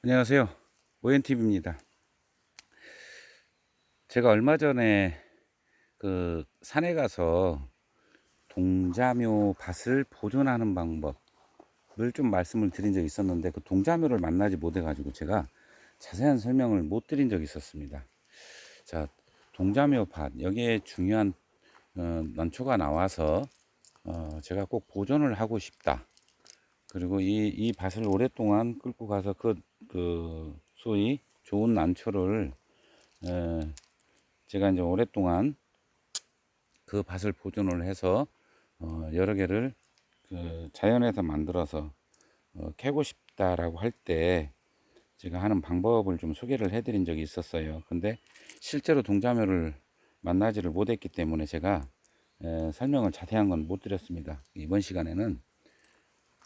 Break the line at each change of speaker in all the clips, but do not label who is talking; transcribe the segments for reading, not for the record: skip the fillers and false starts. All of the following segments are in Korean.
안녕하세요. 오엔TV입니다. 제가 얼마 전에 그 산에 가서 동자묘 밭을 보존하는 방법을 좀 말씀을 드린 적이 있었는데, 그 동자묘를 만나지 못해 가지고 제가 자세한 설명을 못 드린 적이 있었습니다. 자, 동자묘 밭, 여기에 중요한 난초가 나와서 제가 꼭 보존을 하고 싶다. 그리고 이 밭을 오랫동안 끌고 가서 소위 좋은 난초를 제가 이제 오랫동안 그 밭을 보존을 해서 여러 개를 그 자연에서 만들어서 캐고 싶다라고 할 때 제가 하는 방법을 좀 소개를 해드린 적이 있었어요. 근데 실제로 동자묘를 만나지를 못했기 때문에 제가 설명을 자세한 건 못 드렸습니다. 이번 시간에는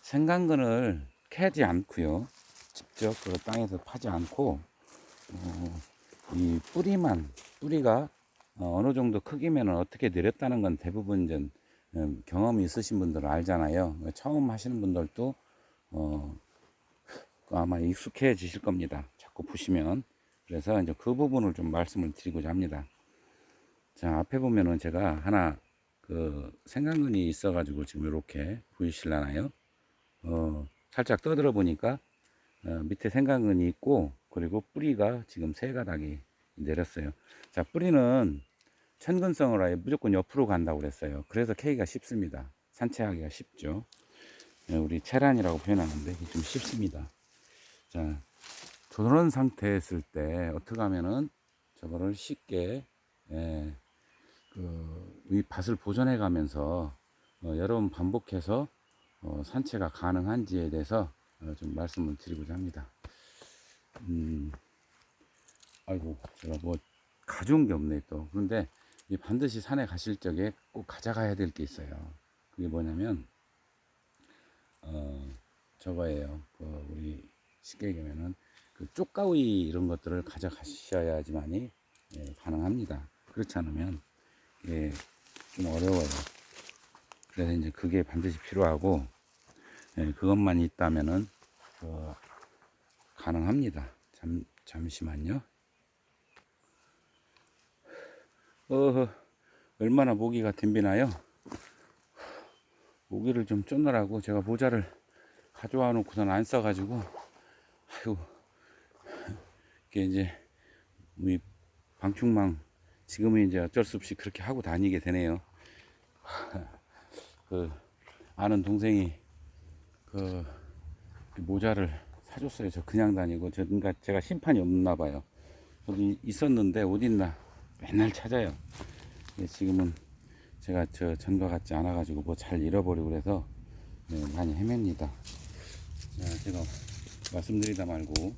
생강근을 캐지 않고요, 직접 그 땅에서 파지 않고 이 뿌리가 어느 정도 크기면 어떻게 내렸다는 건 대부분 이제 경험이 있으신 분들은 알잖아요. 처음 하시는 분들도 아마 익숙해지실 겁니다. 자꾸 보시면. 그래서 이제 그 부분을 좀 말씀을 드리고자 합니다. 자, 앞에 보면은 제가 하나 그 생강근이 있어가지고 지금 이렇게 보이실라나요? 살짝 떠들어 보니까 밑에 생강근이 있고, 그리고 뿌리가 지금 세 가닥이 내렸어요. 자, 뿌리는 천근성을 아예 무조건 옆으로 간다고 그랬어요. 그래서 캐기가 쉽습니다. 산채하기가 쉽죠. 우리 체란이라고 표현하는데 이게 좀 쉽습니다. 자, 저런 상태였을 때 어떻게 하면은 저거를 쉽게 이 밭을 보존해 가면서 여러 번 반복해서 산채가 가능한지에 대해서 좀 말씀을 드리고자 합니다. 아이고, 제가 뭐 가져온 게 없네 또. 그런데 반드시 산에 가실 적에 꼭 가져가야 될 게 있어요. 그게 뭐냐면 저거예요. 우리 쉽게 얘기하면은 그 쪽가위 이런 것들을 가져가셔야지만이 가능합니다. 그렇지 않으면 좀 어려워요. 그래서 이제 그게 반드시 필요하고, 그것만 있다면은 가능합니다. 잠시만요. 얼마나 모기가 덤비나요? 모기를 좀 쫓느라고 제가 모자를 가져와 놓고선 안 써가지고, 아이고, 이게 이제 우리 방충망 지금은 이제 어쩔 수 없이 그렇게 하고 다니게 되네요. 그 아는 동생이 그 모자를 사줬어요. 저 그냥 다니고, 그러니까 제가 심판이 없나 봐요. 저도 있었는데 어디 있나 맨날 찾아요. 지금은 제가 저 전과 같지 않아 가지고 뭐 잘 잃어버리고 그래서 많이 헤맵니다. 제가 말씀드리다 말고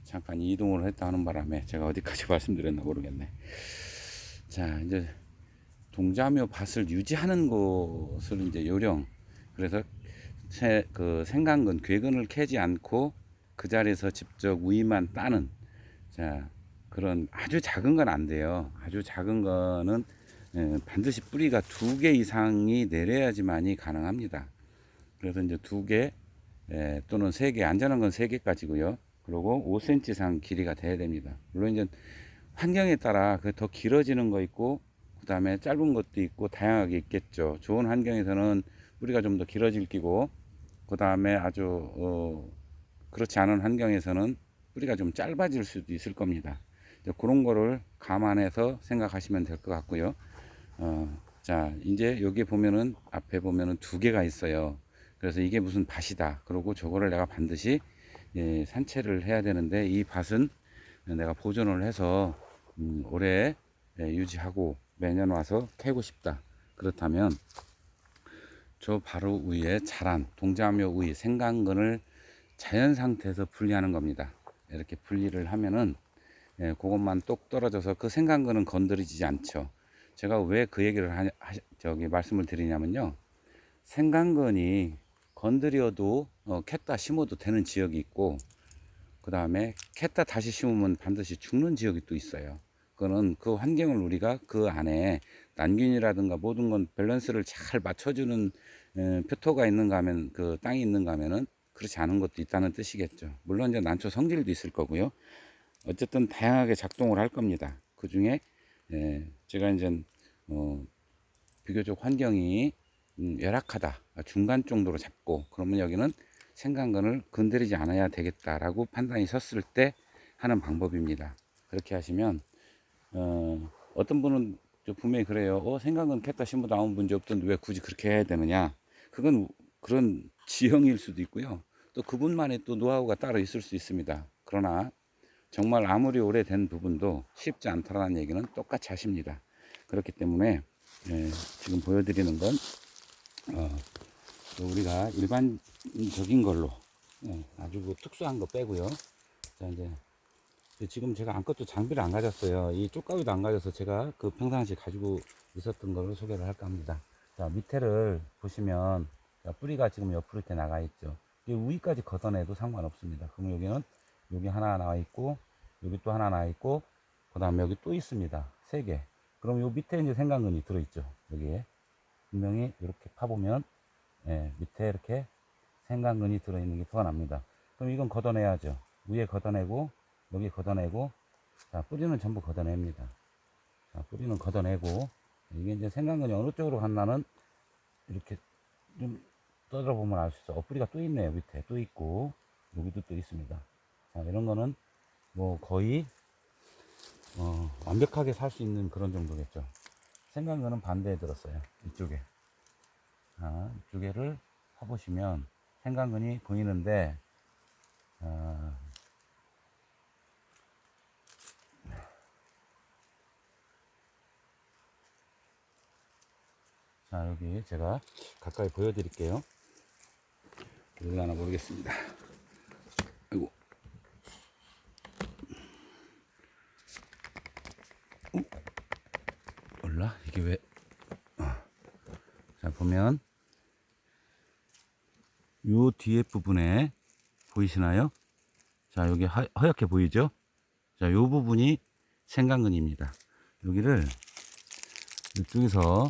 잠깐 이동을 했다 하는 바람에 제가 어디까지 말씀드렸나 모르겠네. 자, 이제 동자묘 밭을 유지하는 곳을 이제 요령, 그래서 그 생강근 괴근을 캐지 않고 그 자리에서 직접 우위만 따는, 자, 그런 아주 작은 건 안 돼요. 아주 작은 거는 반드시 뿌리가 2개 이상이 내려야지만이 가능합니다. 그래서 이제 2개 또는 3개, 안전한 건 3개까지고요. 그리고 5cm 이상 길이가 돼야 됩니다. 물론 이제 환경에 따라 그 더 길어지는 거 있고, 그 다음에 짧은 것도 있고 다양하게 있겠죠. 좋은 환경에서는 뿌리가 좀 더 길어질 끼고, 그 다음에 아주 그렇지 않은 환경에서는 뿌리가 좀 짧아질 수도 있을 겁니다. 그런 거를 감안해서 생각하시면 될 것 같고요. 자, 이제 여기 보면은 앞에 보면은 2개가 있어요. 그래서 이게 무슨 밭이다. 그리고 저거를 내가 반드시 산채를 해야 되는데, 이 밭은 내가 보존을 해서 오래 유지하고 매년 와서 캐고 싶다. 그렇다면 저 바로 위에 자란 동자묘 우이 생강근을 자연 상태에서 분리하는 겁니다. 이렇게 분리를 하면은 그것만 똑 떨어져서 그 생강근은 건드리지 않죠. 제가 왜 그 얘기를 저기 말씀을 드리냐면요, 생강근이 건드려도 캤다 심어도 되는 지역이 있고, 그 다음에 캤다 다시 심으면 반드시 죽는 지역이 또 있어요. 그거는 그 환경을 우리가 그 안에 난균이라든가 모든 건 밸런스를 잘 맞춰주는 표토가 있는가 하면, 그 땅이 있는가 하면은 그렇지 않은 것도 있다는 뜻이겠죠. 물론 이제 난초 성질도 있을 거고요. 어쨌든 다양하게 작동을 할 겁니다. 그 중에 제가 이제 비교적 환경이 열악하다, 중간 정도로 잡고, 그러면 여기는 생강근을 건드리지 않아야 되겠다라고 판단이 섰을 때 하는 방법입니다. 그렇게 하시면 어떤 분은 분명히 그래요. 생강근 캐다 심어도 아무 문제 없던데 왜 굳이 그렇게 해야 되느냐. 그건 그런 지형일 수도 있고요. 또 그분만의 또 노하우가 따로 있을 수 있습니다. 그러나 정말 아무리 오래된 부분도 쉽지 않다라는 얘기는 똑같이 하십니다. 그렇기 때문에 지금 보여드리는 건 우리가 일반적인 걸로 아주 뭐 특수한 거 빼고요. 자, 이제 지금 제가 아무것도 장비를 안 가졌어요. 이 쪽가위도 안 가져서 제가 그 평상시에 가지고 있었던 걸로 소개를 할까 합니다. 자, 밑에를 보시면 뿌리가 지금 옆으로 이렇게 나가 있죠. 이 위까지 걷어내도 상관없습니다. 그러면 여기는 여기 하나 나와 있고, 여기 또 하나 나와 있고, 그 다음에 여기 또 있습니다. 3개. 그럼 요 밑에 이제 생강근이 들어있죠. 여기에. 분명히 이렇게 파보면, 밑에 이렇게 생강근이 들어있는 게 드러납니다. 그럼 이건 걷어내야죠. 위에 걷어내고, 여기 걷어내고, 자, 뿌리는 전부 걷어냅니다. 자, 뿌리는 걷어내고, 이게 이제 생강근이 어느 쪽으로 갔나는 이렇게 좀 떠들어보면 알 수 있어. 뿌리가 또 있네요. 밑에 또 있고, 여기도 또 있습니다. 자, 이런 거는 뭐 거의, 완벽하게 살 수 있는 그런 정도겠죠. 생강근은 반대에 들었어요. 이쪽에. 자, 이쪽에를 파보시면 생강근이 보이는데, 자, 여기 제가 가까이 보여드릴게요. 여기 하나 모르겠습니다. 아이고. 몰라? 이게 왜? 자, 보면 요 뒤에 부분에 보이시나요? 자, 여기 허옇게 보이죠? 자, 요 부분이 생강근입니다. 여기를 이쪽에서,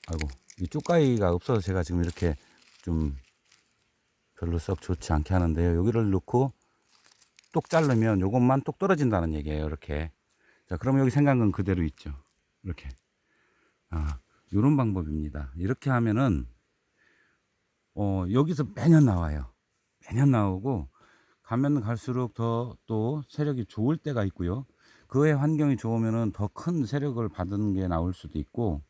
아이고, 이 쪽가위가 없어서 제가 지금 이렇게 좀 별로 썩 좋지 않게 하는데요. 여기를 넣고 똑 자르면 요것만 똑 떨어진다는 얘기예요. 이렇게. 자, 그러면 여기 생강근 그대로 있죠. 이렇게. 요런 방법입니다. 이렇게 하면은, 여기서 매년 나와요. 매년 나오고, 가면 갈수록 더 또 세력이 좋을 때가 있고요. 그의 환경이 좋으면은 더 큰 세력을 받은 게 나올 수도 있고,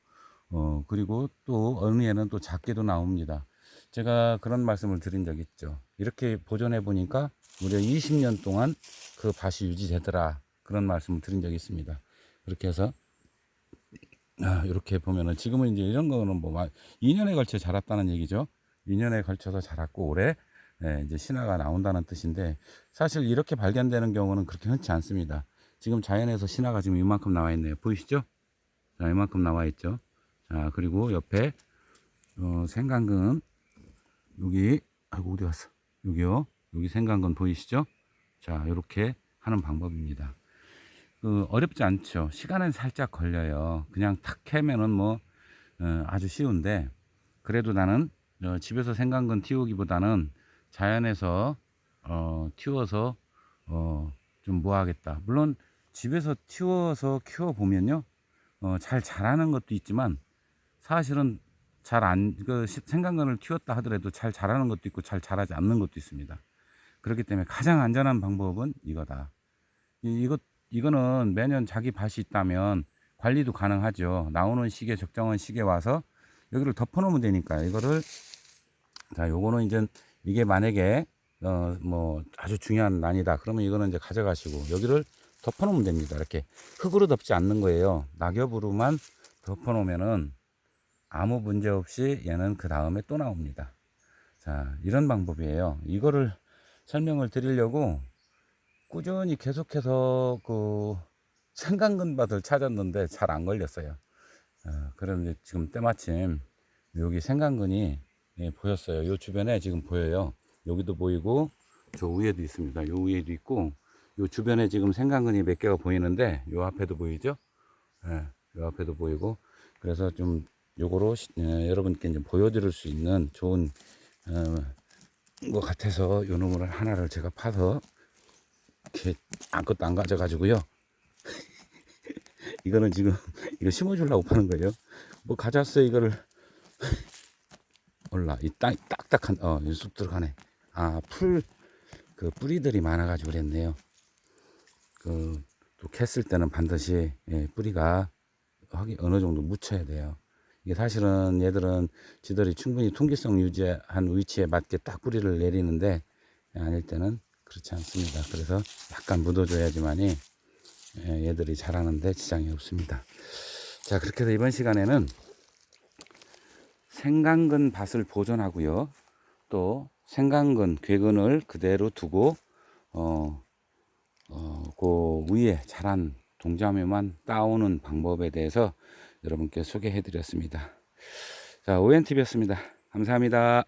그리고 또 어느 애는 또 작게도 나옵니다. 제가 그런 말씀을 드린 적 있죠. 이렇게 보존해 보니까 무려 20년 동안 그 밭이 유지되더라. 그런 말씀을 드린 적이 있습니다. 그렇게 해서 이렇게 보면은 지금은 이제 이런 거는 뭐 2년에 걸쳐 자랐다는 얘기죠. 2년에 걸쳐서 자랐고 올해 이제 신화가 나온다는 뜻인데, 사실 이렇게 발견되는 경우는 그렇게 흔치 않습니다. 지금 자연에서 신화가 지금 이만큼 나와 있네요. 보이시죠? 자, 이만큼 나와 있죠. 자, 그리고 옆에 생강근, 여기, 아이고 어디 갔어? 여기요. 여기 생강근 보이시죠? 자, 이렇게 하는 방법입니다. 어렵지 않죠. 시간은 살짝 걸려요. 그냥 탁 캐면은 뭐 아주 쉬운데, 그래도 나는 집에서 생강근 틔우기보다는 자연에서 틔워서 좀 뭐 하겠다. 물론 집에서 틔워서 키워 보면요, 잘 자라는 것도 있지만 사실은 생강근을 틔웠다 하더라도 잘 자라는 것도 있고 잘 자라지 않는 것도 있습니다. 그렇기 때문에 가장 안전한 방법은 이거다. 이거는 매년 자기 밭이 있다면 관리도 가능하죠. 나오는 시기에, 적정한 시기에 와서 여기를 덮어 놓으면 되니까. 이거를, 자, 요거는 이제 이게 만약에 뭐 아주 중요한 난이다 그러면 이거는 이제 가져가시고 여기를 덮어 놓으면 됩니다. 이렇게 흙으로 덮지 않는 거예요. 낙엽으로만 덮어 놓으면은 아무 문제 없이 얘는 그 다음에 또 나옵니다. 자, 이런 방법이에요. 이거를 설명을 드리려고 꾸준히 계속해서 그 생강근 밭을 찾았는데 잘 안 걸렸어요. 그런데 지금 때마침 여기 생강근이 보였어요. 요 주변에 지금 보여요. 여기도 보이고 저 위에도 있습니다. 요 위에도 있고 요 주변에 지금 생강근이 몇 개가 보이는데 요 앞에도 보이죠? 요 앞에도 보이고, 그래서 좀 요거로 여러분께 이제 보여드릴 수 있는 좋은 것 같아서 요 놈을 하나를 제가 파서 이렇게 아무것도 안 가져가지고요. 이거는 지금 이거 심어주려고 파는 거예요. 뭐 가져왔어요 이거를. 몰라 이 딱딱한 쑥 들어가네. 아 그 뿌리들이 많아가지고 그랬네요. 또 캤을 때는 반드시 뿌리가 어느 정도 묻혀야 돼요. 이게 사실은 얘들은 지들이 충분히 통기성 유지한 위치에 맞게 딱 뿌리를 내리는데 아닐 때는 그렇지 않습니다. 그래서 약간 묻어줘야지만이 얘들이 자라는데 지장이 없습니다. 자, 그렇게 해서 이번 시간에는 생강근 밭을 보존하고요. 또 생강근, 궤근을 그대로 두고 그 위에 자란 동자묘만 따오는 방법에 대해서 여러분께 소개해 드렸습니다. 자, ONTV였습니다. 감사합니다.